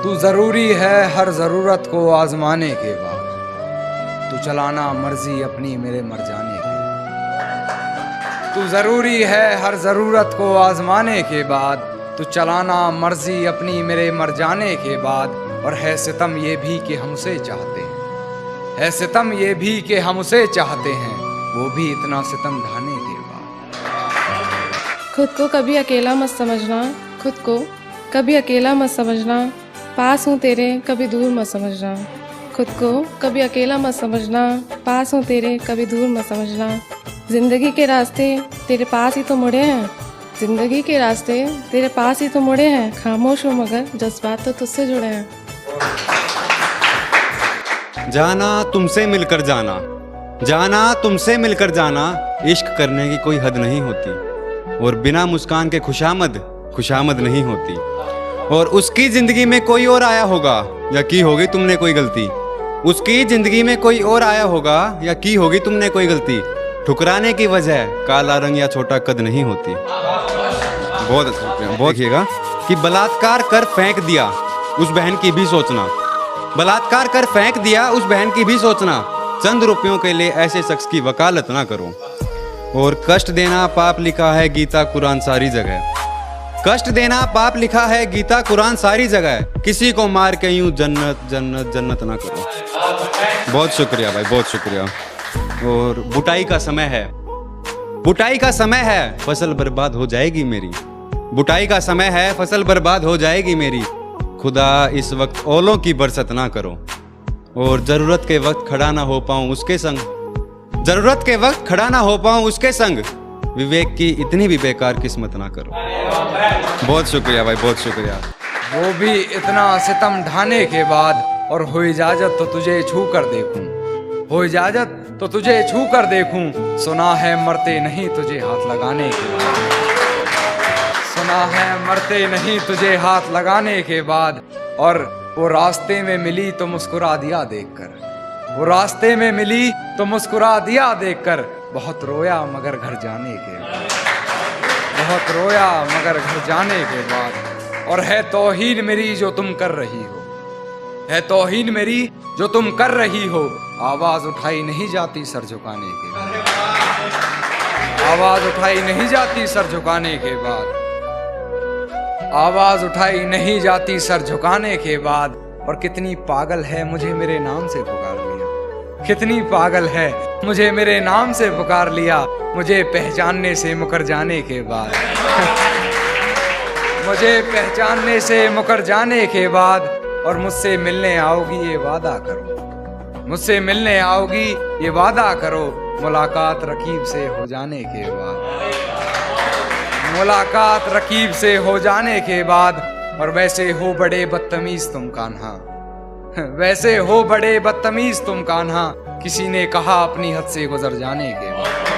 तू जरूरी है हर जरूरत को आजमाने के बाद, तू चलाना मर्जी अपनी मेरे मर जाने के। तू जरूरी है हर जरूरत को आजमाने के बाद, तू चलाना मर्जी अपनी मेरे मर जाने के बाद। और है सितम ये भी कि हम उसे चाहते हैं, है सितम ये भी कि हम उसे चाहते हैं, वो भी इतना सितम ढाने के बाद। खुद को कभी अकेला मत समझना, खुद को कभी अकेला मत समझना, पास हूँ तेरे कभी दूर मत समझना। खुद को कभी अकेला मत समझना, पास हूँ तेरे कभी दूर मत समझना। जिंदगी के रास्ते तेरे पास ही तो मुड़े हैं, जिंदगी के रास्ते तेरे पास ही तो मुड़े हैं। खामोश हो मगर जज्बात तो तुझसे जुड़े हैं। जाना तुमसे मिलकर जाना, जाना तुमसे मिलकर जाना, इश्क करने की कोई हद नहीं होती। और बिना मुस्कान के खुशामद नहीं होती। और उसकी ज़िंदगी में कोई और आया होगा या की होगी तुमने कोई गलती, उसकी ज़िंदगी में कोई और आया होगा या की होगी तुमने कोई गलती। ठुकराने की वजह काला रंग या छोटा कद नहीं होती। बहुत अच्छा, बहुत कीजिएगा कि बलात्कार कर फेंक दिया उस बहन की भी सोचना, बलात्कार कर फेंक दिया उस बहन की भी सोचना। चंद रुपयों के लिए ऐसे शख्स की वकालत ना करो। और कष्ट देना पाप लिखा है गीता कुरान सारी जगह, कष्ट देना पाप लिखा है गीता कुरान सारी जगह। किसी को मार के यूं जन्नत जन्नत जन्नत ना करो। बहुत शुक्रिया भाई, बहुत शुक्रिया। और बुटाई का समय है, बुटाई का समय है, फसल बर्बाद हो जाएगी मेरी। बुटाई का समय है, फसल बर्बाद हो जाएगी मेरी। खुदा इस वक्त ओलों की बरसत ना करो। और जरूरत के वक्त खड़ा ना हो पाऊं उसके संग, जरूरत के वक्त खड़ा ना हो पाऊं उसके संग। विवेक की इतनी भी बेकार किस्मत ना करो। बहुत शुक्रिया भाई, बहुत शुक्रिया। वो भी इतना सितम ढाने के बाद। और हो इजाजत तो तुझे छू कर देखूं, हो इजाजत तो तुझे छू कर देखूं। सुना है मरते नहीं तुझे हाथ लगाने के बाद, सुना है मरते नहीं तुझे हाथ लगाने के बाद। और वो रास्ते में मिली तो मुस्कुरा दिया देखकर, वो रास्ते में मिली तो मुस्कुरा दिया देखकर। बहुत रोया मगर घर जाने के बाद, बहुत रोया मगर घर जाने के बाद। और है तौहीन मेरी जो तुम कर रही हो, है तौहीन मेरी जो तुम कर रही हो। आवाज उठाई नहीं जाती सर झुकाने के बाद, आवाज उठाई नहीं जाती सर झुकाने के बाद, आवाज उठाई नहीं जाती सर झुकाने के बाद। और कितनी पागल है मुझे मेरे नाम से पुकार लिया, कितनी पागल है मुझे मेरे नाम से पुकार लिया। मुझे पहचानने से मुकर जाने के बाद, मुझे पहचानने से मुकर जाने के बाद। और मुझसे मिलने आओगी ये वादा करो, मुझसे मिलने आओगी ये वादा करो। मुलाकात रकीब से हो जाने के बाद, मुलाकात रकीब से हो जाने के बाद। और वैसे हो बड़े बदतमीज तुम कान्हा, वैसे हो बड़े बदतमीज तुम कान्हा। किसी ने कहा अपनी हद से गुजर जाने के बाद,